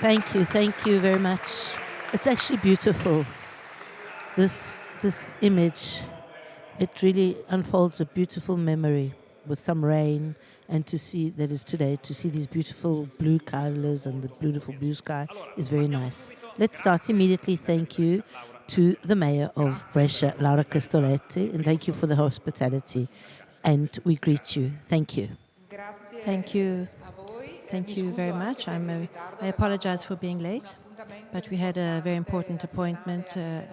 Thank you very much. It's actually beautiful. This image, it really unfolds a beautiful memory with some rain, and to see that is today, to see these beautiful blue colors and the beautiful blue sky is very nice. Let's start immediately. Thank you to the Mayor of Brescia, Laura Castelletti, and thank you for the hospitality. And we greet you. Thank you. Thank you. Thank you very much. I apologize for being late, but we had a very important appointment, a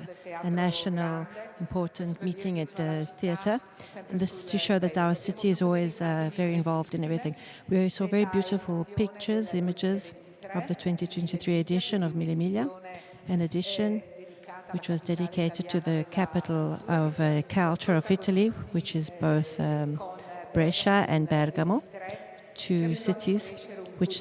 national important meeting at the theatre. And this is to show that our city is always very involved in everything. We saw very beautiful pictures, images of the 2023 edition of Mille Miglia, an edition which was dedicated to the capital of culture of Italy, which is both Brescia and Bergamo, two cities which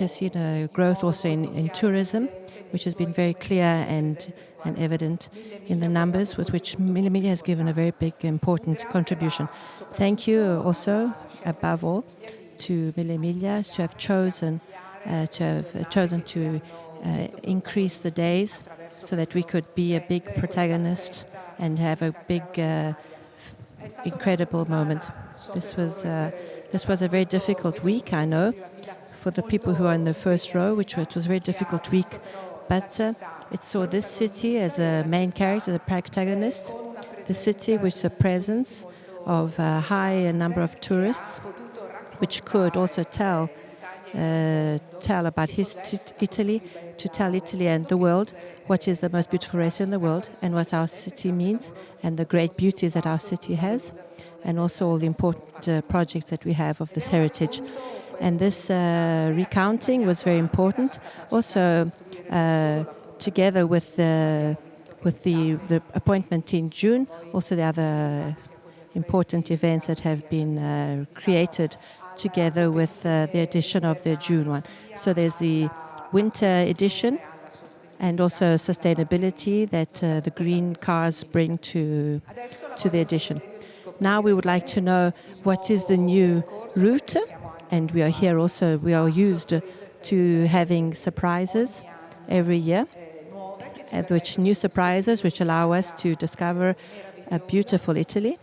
has seen a growth also in tourism, which has been very clear and evident in the numbers with which Mille Miglia has given a very big, important contribution. Thank you also, above all, to Mille Miglia to have chosen to increase the days so that we could be a big protagonist and have a big, incredible moment. This was a very difficult week, I know, for the people who are in the first row, it was a very difficult week. But it saw this city as a main character, the protagonist, the city with the presence of a high number of tourists, which could also tell about Italy, to tell Italy and the world what is the most beautiful race in the world and what our city means and the great beauties that our city has, and also all the important projects that we have of this heritage. And this recounting was very important. Also, together with the appointment in June, also the other important events that have been created together with the addition of the June one. So there's the winter edition and also sustainability that the green cars bring to the edition. Now we would like to know what is the new route, and we are here also, we are used to having surprises every year, new surprises which allow us to discover a beautiful Italy.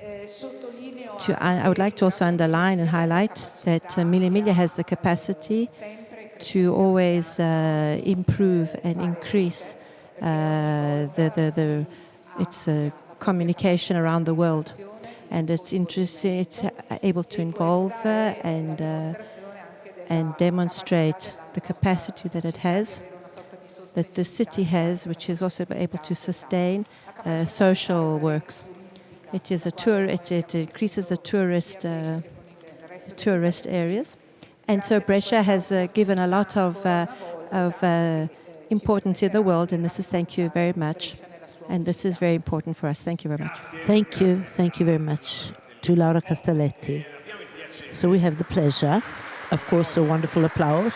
I would like to also underline and highlight that Mille Miglia has the capacity to always improve and increase its communication around the world. And it's interesting, it's able to involve and demonstrate the capacity that it has, that the city has, which is also able to sustain social works. It is it increases the tourist areas. And so Brescia has given a lot of importance in the world, and this is thank you very much. And this is very important for us. Thank you very much. Thank you very much to Laura Castelletti. So we have the pleasure, of course, a wonderful applause.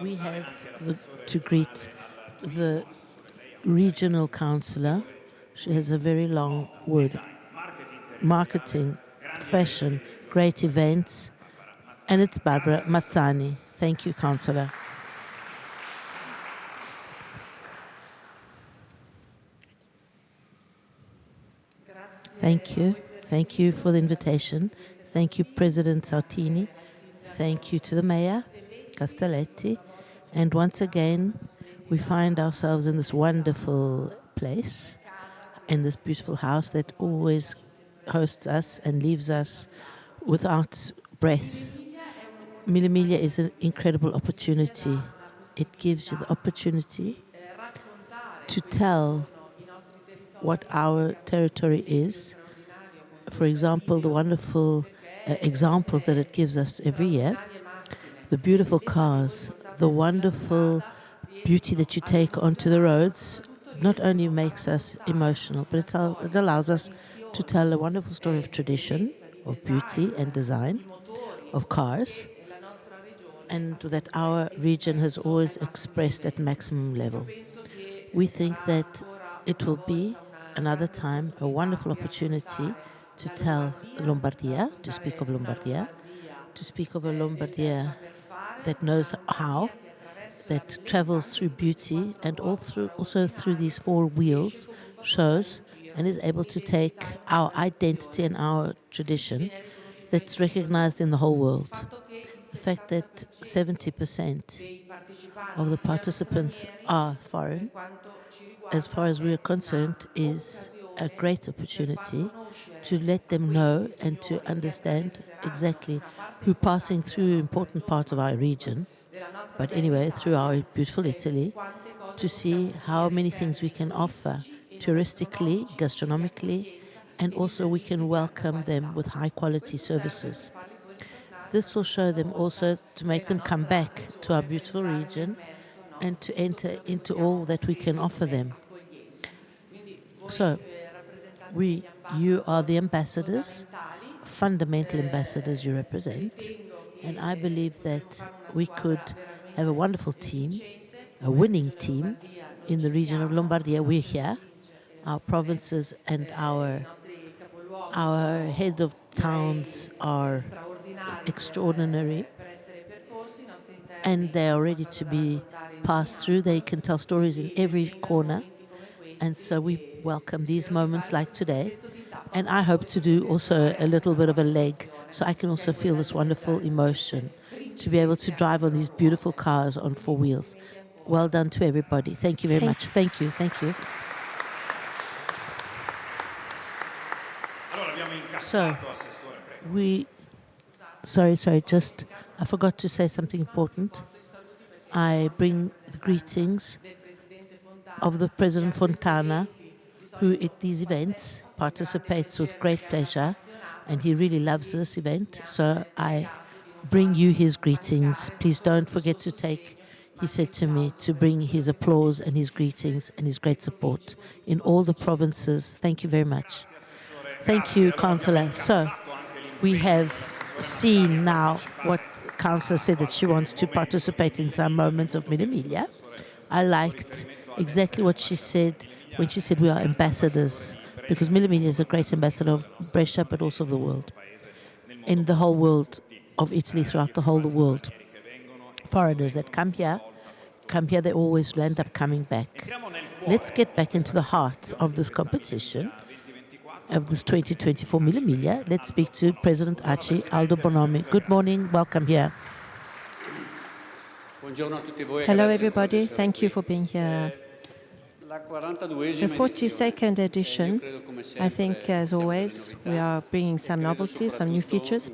We have to greet the regional councillor. She has a very long word. Marketing, fashion, great events, and it's Barbara Mazzani. Thank you, councillor. Thank you for the invitation. Thank you, President Sartini. Thank you to the Mayor, Castelletti. And once again, we find ourselves in this wonderful place, in this beautiful house that always hosts us and leaves us without breath. Mille Miglia is an incredible opportunity. It gives you the opportunity to tell what our territory is. For example, the wonderful examples that it gives us every year, the beautiful cars, the wonderful beauty that you take onto the roads, not only makes us emotional, but it allows us to tell a wonderful story of tradition, of beauty and design, of cars, and that our region has always expressed at maximum level. We think that it will be another time a wonderful opportunity to tell Lombardia, to speak of Lombardia, to speak of a Lombardia that knows how, that travels through beauty and also through these four wheels, shows and is able to take our identity and our tradition that's recognized in the whole world. The fact that 70% of the participants are foreign, as far as we are concerned, is a great opportunity to let them know and to understand exactly who passing through an important part of our region, but anyway, through our beautiful Italy, to see how many things we can offer touristically, gastronomically, and also we can welcome them with high quality services. This will show them also to make them come back to our beautiful region and to enter into all that we can offer them. So, you are the ambassadors, fundamental ambassadors you represent, and I believe that we could have a wonderful team, a winning team in the region of Lombardia. We're here, our provinces and our head of towns are extraordinary, and they are ready to be passed through. They can tell stories in every corner, and so we welcome these moments like today. And I hope to do also a little bit of a leg, so I can also feel this wonderful emotion to be able to drive on these beautiful cars on four wheels. Well done to everybody. Thank you very much. Thank you. Thank you. So, I forgot to say something important. I bring the greetings of the President Fontana, who at these events participates with great pleasure, and he really loves this event. So I bring you his greetings. Please don't forget to take, he said to me, to bring his applause and his greetings and his great support in all the provinces. Thank you very much. Thank you, Councillor. So we have seen now what Councillor said, that she wants to participate in some moments of Mille Miglia. I liked exactly what she said when she said we are ambassadors, because Mille Miglia is a great ambassador of Brescia, but also of the world, in the whole world of Italy, throughout the whole world. Foreigners that come here, they always end up coming back. Let's get back into the heart of this competition, of this 2024 Mille Miglia. Let's speak to President ACI, Aldo Bonomi. Good morning, welcome here. Hello everybody, thank you for being here. The 42nd edition, I think, as always, we are bringing some novelties, some new features,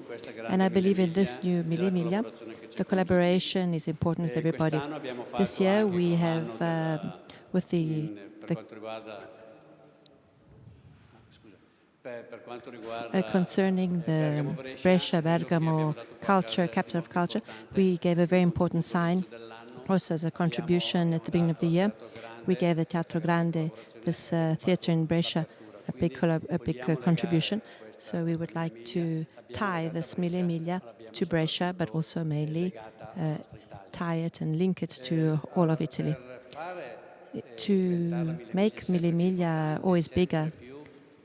and I believe in this new Mille Miglia, the collaboration is important with everybody. This year we have, with concerning the Brescia Bergamo culture, capital of culture, we gave a very important sign, also as a contribution at the beginning of the year. We gave the Teatro Grande, this theatre in Brescia, a big contribution. So we would like to tie this Mille Miglia to Brescia, but also mainly tie it and link it to all of Italy. To make Mille Miglia always bigger,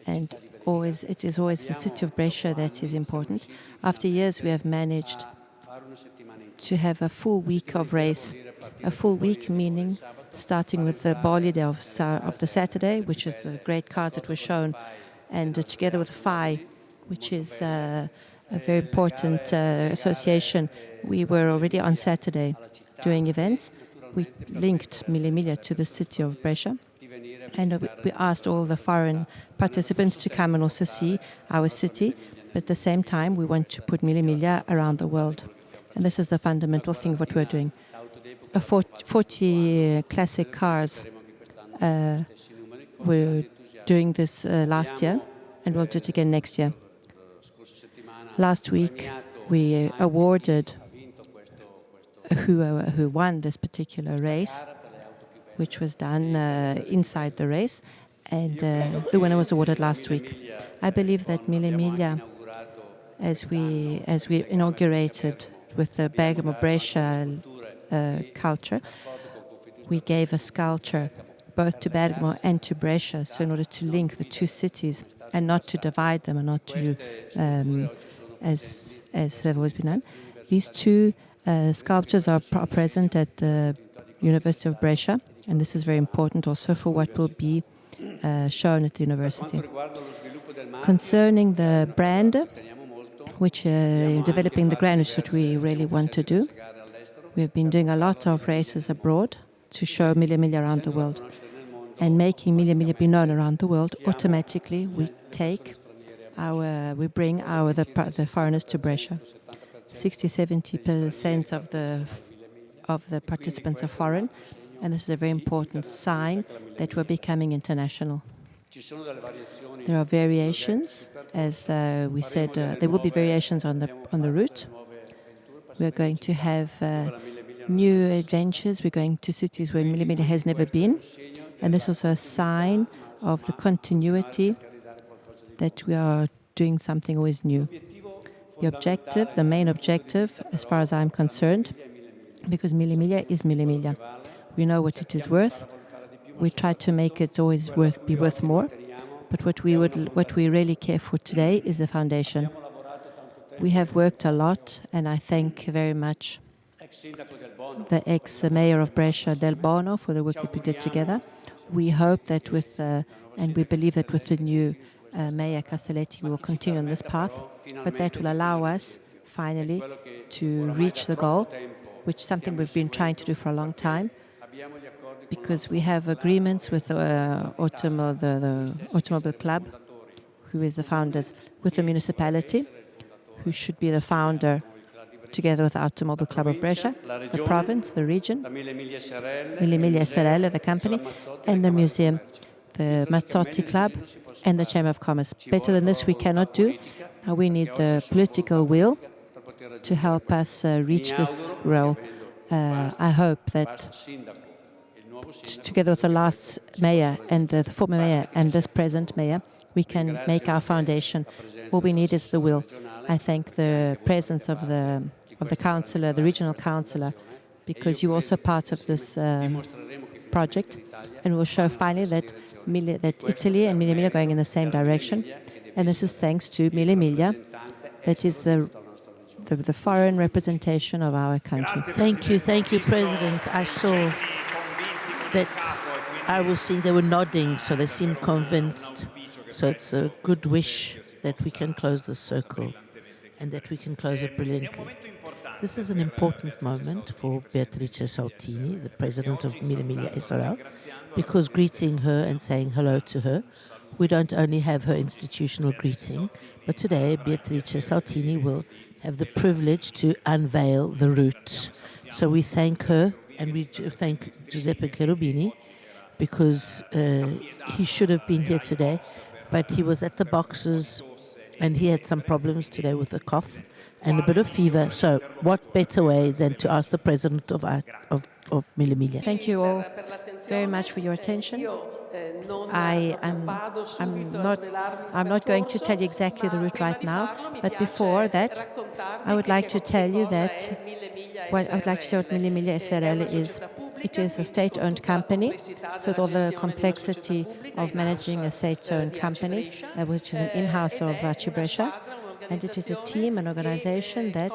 and it is always the city of Brescia that is important. After years, we have managed to have a full week of race. A full week meaning starting with the Bolide of the Saturday, which is the great cars that were shown, and together with FAI, which is a very important association. We were already on Saturday doing events. We linked Mille Miglia to the city of Brescia, and we asked all the foreign participants to come and also see our city, but at the same time we want to put Mille Miglia around the world. And this is the fundamental thing of what we're doing. 40 classic cars were doing this last year, and we'll do it again next year. Last week we awarded who won this particular race, which was done inside the race, and the winner was awarded last week. I believe that Mille Miglia, as we inaugurated with the Bergamo Brescia culture, we gave a sculpture both to Bergamo and to Brescia, so in order to link the two cities and not to divide them and not to, as have always been done. These two Sculptures are present at the University of Brescia, and this is very important also for what will be shown at the university. Concerning the brand, which developing the brand is what we really want to do. We've been doing a lot of races abroad to show Mille Miglia around the world. And making Mille Miglia be known around the world, automatically we bring the foreigners to Brescia. 60-70% of the participants are foreign, and this is a very important sign that we're becoming international. There are variations, as we said. There will be variations on the route. We're going to have new adventures. We're going to cities where Mille Miglia has never been, and this is also a sign of the continuity that we are doing something always new. The main objective, as far as I'm concerned, because Mille Miglia is Mille Miglia. We know what it is worth. We try to make it always be worth more. But what we really care for today is the foundation. We have worked a lot, and I thank very much the ex-mayor of Brescia, Del Bono, for the work that we did together. We hope that and we believe that with the new Mayor Castelletti, we will continue on this path, but that will allow us finally to reach the goal, which is something we've been trying to do for a long time, because we have agreements with the Automobile Club, who is the founders, with the municipality, who should be the founder, together with the Automobile Club of Brescia, the province, the region, Mille Miglia SRL, the company, and the museum, the Mazzotti Club, and the Chamber of Commerce. Better than this we cannot do. We need the political will to help us reach this goal. I hope that together with the last mayor and the former mayor and this present mayor, we can make our foundation. All we need is the will. I thank the presence of the councillor, the regional councillor, because you're also part of this project, and we'll show finally that Italy and Mille Miglia are going in the same direction, and this is thanks to Mille Miglia, that is the foreign representation of our country. Thank you, President. I saw that I was seeing they were nodding, so they seemed convinced. So it's a good wish that we can close this circle and that we can close it brilliantly. This is an important moment for Beatrice Saltini, the president of Mille Miglia SRL, because greeting her and saying hello to her, we don't only have her institutional greeting, but today Beatrice Saltini will have the privilege to unveil the route. So we thank her, and we thank Giuseppe Cherubini, because he should have been here today, but he was at the boxes and he had some problems today with a cough and a bit of fever. So what better way than to ask the president of Mille Miglia. Thank you all very much for your attention. I'm not going to tell you exactly the route right now, but before that, I would like to tell you that what Mille Miglia SRL is. It is a state-owned company, so with all the complexity of managing a state-owned company, which is an in-house of Brescia, and it is a team, an organization that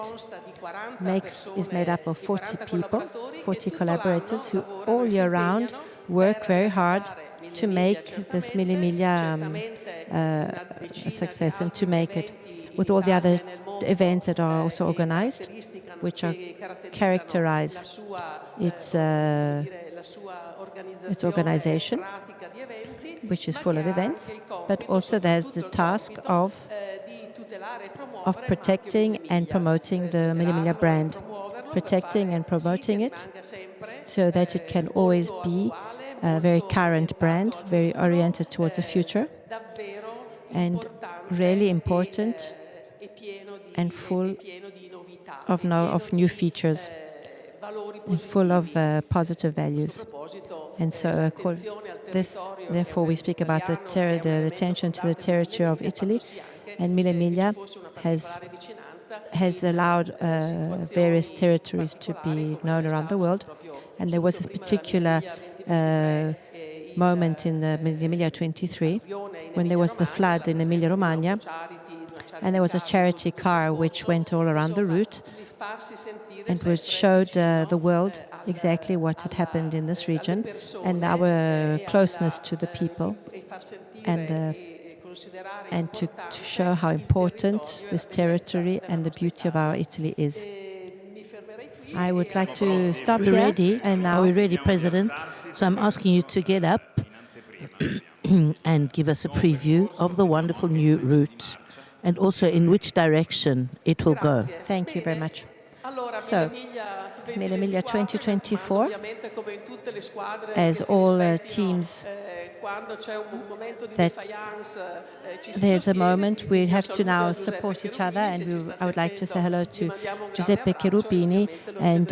is made up of 40 people, 40 collaborators who all year round work very hard to make this Mille Miglia a success and to make it with all the other events that are also organized, which are characterize its organization, which is full of events, but also there's the task of protecting and promoting the Mille Miglia brand, protecting and promoting it so that it can always be a very current brand, very oriented towards the future, and really important and full of new features and full of positive values. And so therefore we speak about the attention to the territory of Italy, and Mille Miglia has allowed various territories to be known around the world. And there was this particular moment in Mille Miglia 23 when there was the flood in Emilia-Romagna, And there was a charity car which went all around the route and which showed the world exactly what had happened in this region and our closeness to the people and to show how important this territory and the beauty of our Italy is. I would like to stop We're here. ready. And now Are we ready, President? So I'm asking you to get up and give us a preview of the wonderful new route and also in which direction it will go. Thank you very much. So, Mille Miglia 2024, as all teams, that there's a moment we have to now support each other, and I would like to say hello to Giuseppe Cherubini and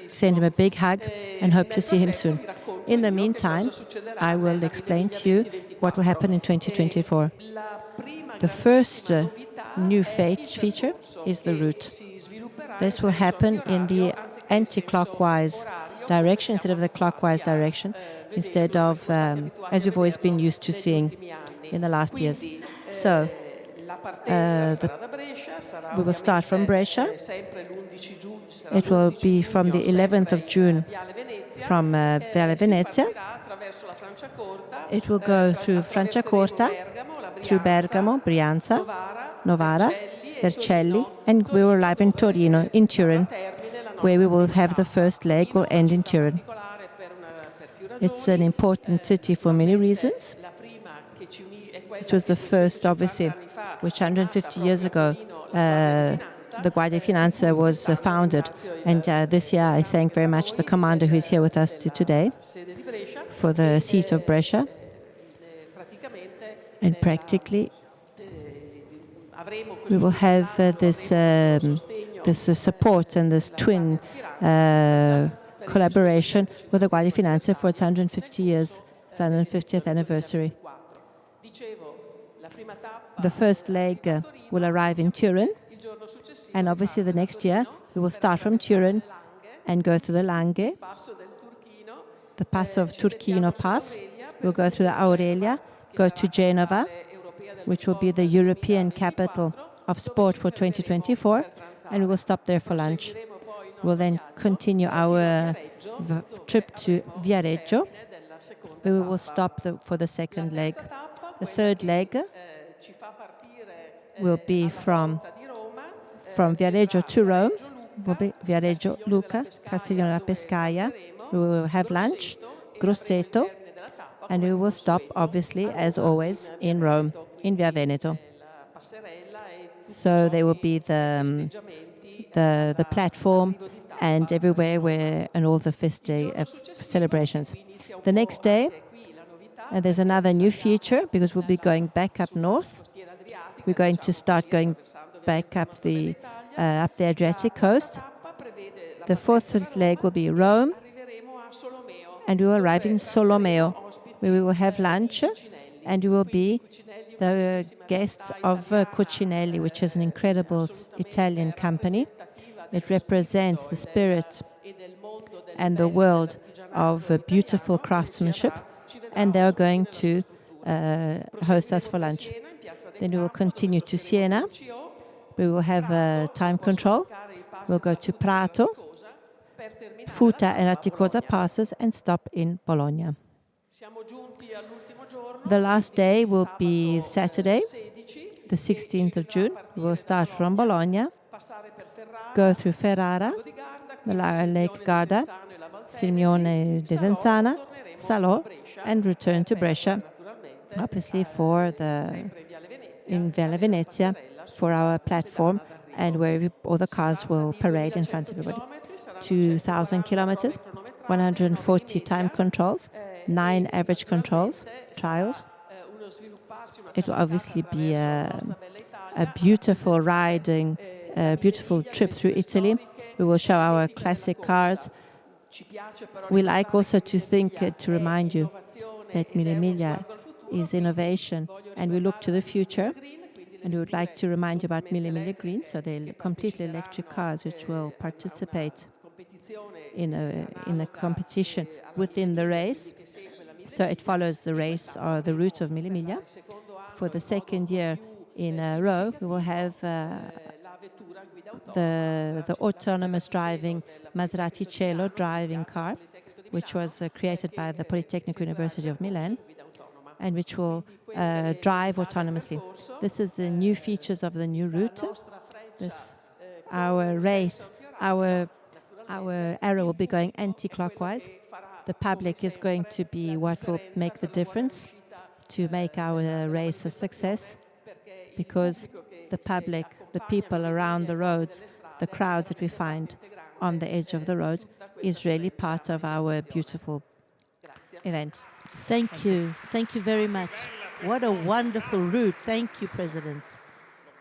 send him a big hug and hope to see him soon. In the meantime, I will explain to you what will happen in 2024. The first new feature is the route. This will happen in the anti-clockwise direction instead of the clockwise direction, instead of, as you've always been used to seeing in the last years. So, we will start from Brescia. It will be from the 11th of June from Viale Venezia. It will go through Franciacorta, through Bergamo, Brianza, Novara, Vercelli, and we will arrive in Torino, in Turin, where we will have the first leg, will end in Turin. It's an important city for many reasons. It was the first, obviously, which 150 years ago, the Guardia di Finanza was founded. And this year, I thank very much the commander who is here with us today for the seat of Brescia. And practically, we will have this support and this twin collaboration with the Guardia di Finanza for its 150 years, its 150th anniversary. The first leg will arrive in Turin, and obviously the next year we will start from Turin and go to the Langhe, the Pass of Turchino Pass. We'll go through the Aurelia, go to Genova, which will be the European capital of sport for 2024, and we will stop there for lunch. We'll then continue our trip to Viareggio, where we will stop for the second leg. The third leg will be from Viareggio to Rome, will be Viareggio, Lucca, Castiglione della Pescaia. We will have lunch, Grosseto, and we will stop, obviously, as always, in Rome, in Via Veneto. So there will be the platform and everywhere and all the celebrations. The next day, there's another new feature because we'll be going back up north. We're going to start going back up the Adriatic coast. The fourth leg will be Rome, and we will arrive in Solomeo, where we will have lunch, and we will be the guests of Cucinelli, which is an incredible Italian company. It represents the spirit and the world of beautiful craftsmanship, and they are going to host us for lunch. Then we will continue to Siena. We will have time control. We'll go to Prato, Futa and Aticosa passes, and stop in Bologna. The last day will be Saturday, the 16th of June. We will start from Bologna, go through Ferrara, the Lake Garda, Sirmione Desenzana, Salò, and return to Brescia, obviously in Viale Venezia for our platform, and where all the cars will parade in front of everybody. 2,000 kilometers, 140 time controls, 9 average trials. It will obviously be a beautiful riding, a beautiful trip through Italy. We will show our classic cars. We like also to remind you that Mille Miglia is innovation, and we look to the future. And we would like to remind you about Mille Miglia Green, so they're completely electric cars which will participate in a competition within the race. So it follows the race or the route of Mille Miglia. For the second year, in a row, we will have the autonomous driving Maserati Cielo driving car, which was created by the Polytechnic University of Milan, and which will drive autonomously. This is the new features of the new route. Our race, our arrow will be going anti-clockwise. The public is going to be what will make the difference to make our race a success, because the public, the people around the roads, the crowds that we find on the edge of the road is really part of our beautiful event. Thank you. Thank you very much. What a wonderful route. Thank you, President.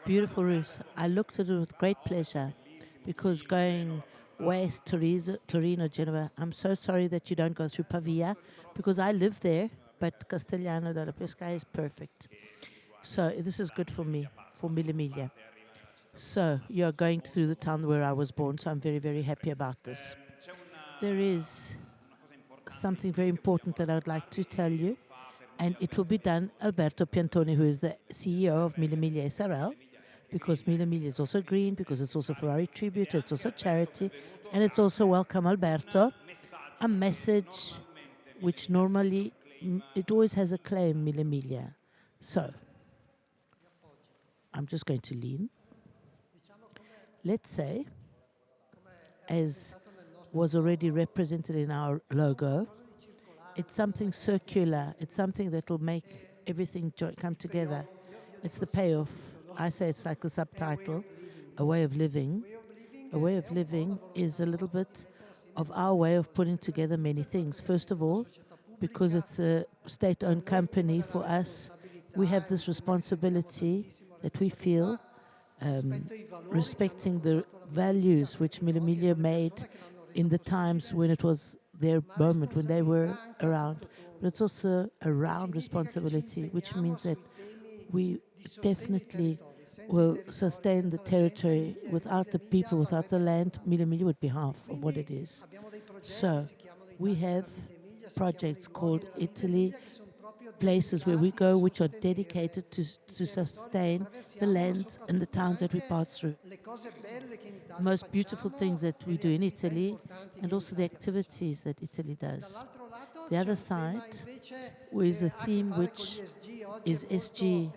Beautiful route. I looked at it with great pleasure, because going west, Torino, Genova, I'm so sorry that you don't go through Pavia, because I live there, but Castellano della Pesca is perfect. So this is good for me, for Mille Miglia. So you're going through the town where I was born, so I'm very, very happy about this. There is something very important that I would like to tell you, and it will be done Alberto Piantoni, who is the CEO of Mille Miglia SRL, because Mille Miglia is also green, because it's also Ferrari Tribute, it's also charity, and it's also Welcome Alberto, a message which normally, it always has a claim, Mille Miglia. So, I'm just going to lean. Let's say, as was already represented in our logo, it's something circular. It's something that will make everything come together. It's the payoff. I say it's like the subtitle, a way of living. A way of living is a little bit of our way of putting together many things. First of all, because it's a state-owned company, for us, we have this responsibility that we feel, respecting the values which Mille Miglia made in the times when it was their moment, when they were around. But it's also a round responsibility, which means that we definitely will sustain the territory. Without the people, without the land, Mille Miglia would be half of what it is. So we have projects called Italy, places where we go which are dedicated to sustain the lands and the towns that we pass through. The most beautiful things that we do in Italy, and also the activities that Italy does. The other side is a theme which is SG.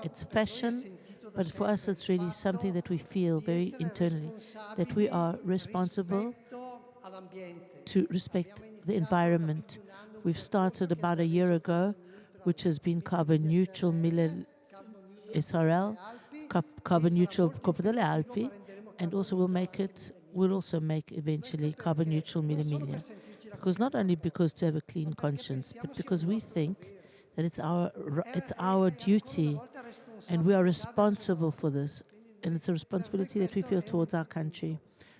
It's fashion, but for us it's really something that we feel very internally, that we are responsible to respect the environment. We've started about a year ago, which has been carbon neutral Mille SRL, carbon neutral Coppa delle Alpi, and also we'll also make eventually carbon neutral Mille Miglia. Because not only because to have a clean conscience, but because we think that it's our duty, and we are responsible for this, and it's a responsibility that we feel towards our country.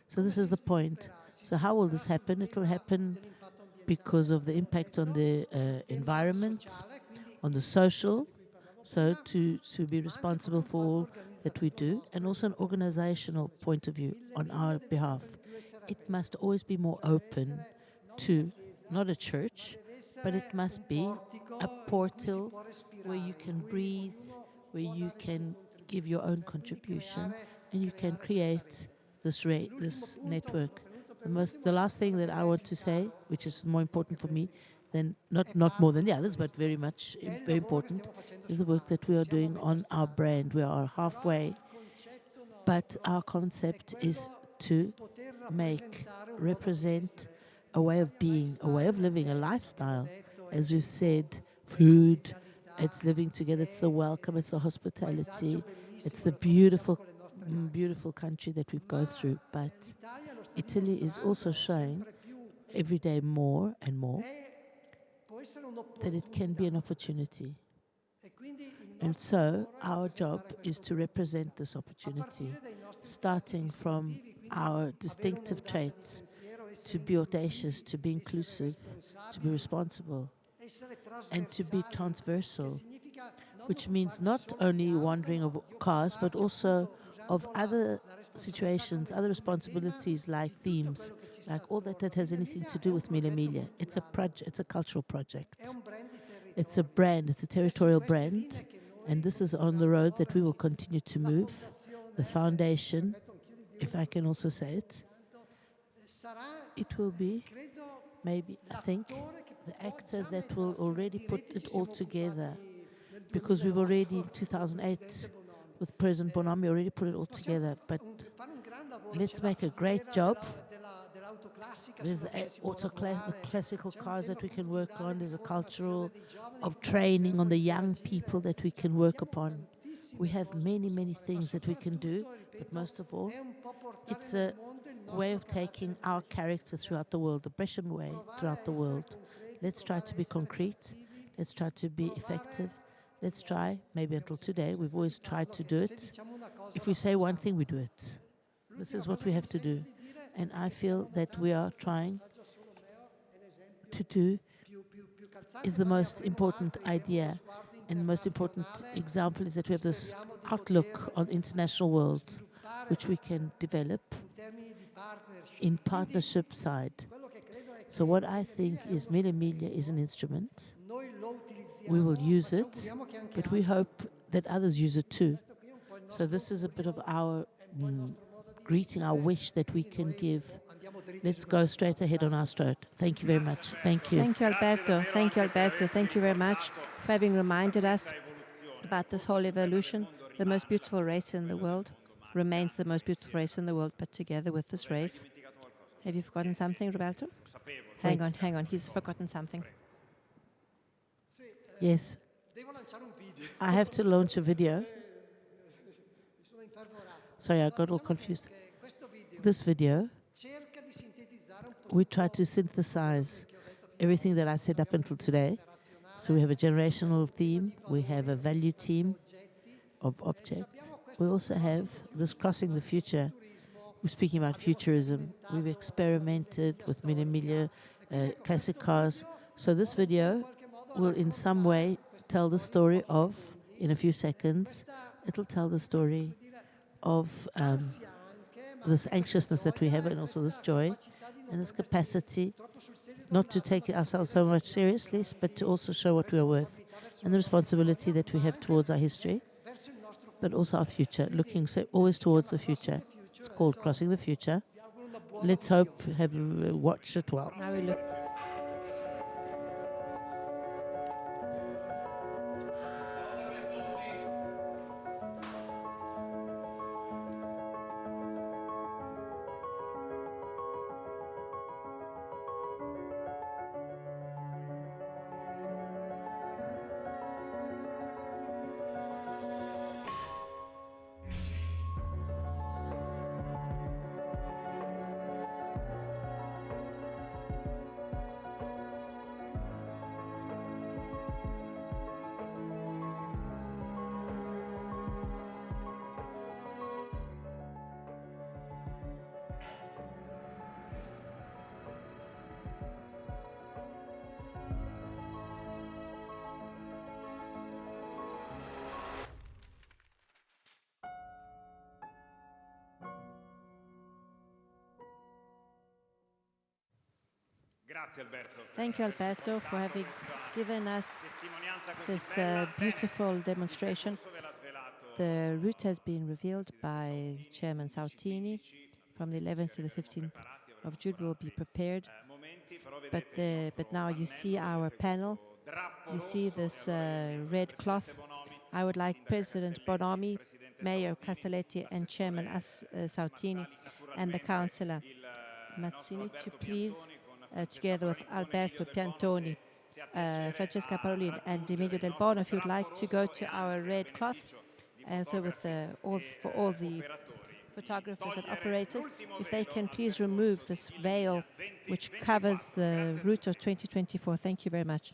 So this is the point. So how will this happen? It will happen because of the impact on the environment, on the social, so to be responsible for all that we do, and also an organizational point of view on our behalf. It must always be more open to not a church, but it must be a portal where you can breathe, where you can give your own contribution, and you can create this network. The last thing that I want to say, which is more important for me than not more than the others, but very important, is the work that we are doing on our brand. We are halfway, but our concept is to represent a way of being, a way of living, a lifestyle. As we've said, food, it's living together, it's the welcome, it's the hospitality, it's the beautiful country that we go through. But Italy is also showing every day more and more that it can be an opportunity. And so our job is to represent this opportunity, starting from our distinctive traits, to be audacious, to be inclusive, to be responsible, and to be transversal, which means not only wandering of cars, but also of other situations, other responsibilities like themes, like all that has anything to do with Mille Miglia. It's a cultural project. It's a brand, it's a territorial brand, And this is on the road that we will continue to move. The foundation, if I can also say it, it will be, maybe, I think, the actor that will already put it all together. Because we've already, in 2008, with President Bonomi, already put it all together. But let's make a great job. There's the classical cars that we can work on. There's a cultural of training on the young people that we can work upon. We have many, many things that we can do, but most of all, it's a way of taking our character throughout the world, the Brescian way throughout the world. Let's try to be concrete. Let's try to be effective. Let's try, maybe until today, we've always tried to do it. If we say one thing, we do it. This is what we have to do. And I feel that we are trying to do is the most important idea. And the most important example is that we have this outlook on the international world, which we can develop in partnership side. So what I think is Mille Miglia is an instrument. We will use it, but we hope that others use it too. So this is a bit of our greeting, our wish that we can give. Let's go straight ahead on our stroke. Thank you very much. Thank you. Thank you, Alberto. Thank you, Alberto. Thank you very much for having reminded us about this whole evolution. The most beautiful race in the world remains the most beautiful race in the world, but together with this race. Have you forgotten something, Roberto? Hang on. He's forgotten something. Yes. I have to launch a video. Sorry, I got all confused. This video, we try to synthesize everything that I said up until today. So we have a generational theme, we have a value team of objects. We also have this crossing the future. We're speaking about futurism. We've experimented with Mille Miglia, classic cars. So this video will in some way tell the story of, in a few seconds, it'll tell the story of this anxiousness that we have and also this joy and this capacity not to take ourselves so much seriously, but to also show what we are worth and the responsibility that we have towards our history, but also our future, looking always towards the future. It's called Crossing the Future. Let's hope, watch it well. Now we look. Thank you, Alberto, for having given us this beautiful demonstration. The route has been revealed by Chairman Sautini. From the 11th to the 15th of June, we'll be prepared. But now you see our panel. You see this red cloth. I would like President Bonomi, Mayor Castelletti, and Chairman Sautini, and the Councillor Mazzini to please, together with Alberto Piantoni, Francesca Parolin, and Emilio Del Bono, if you'd like to go to our red cloth, so with for all the photographers and operators, if they can please remove this veil which covers the route of 2024. Thank you very much.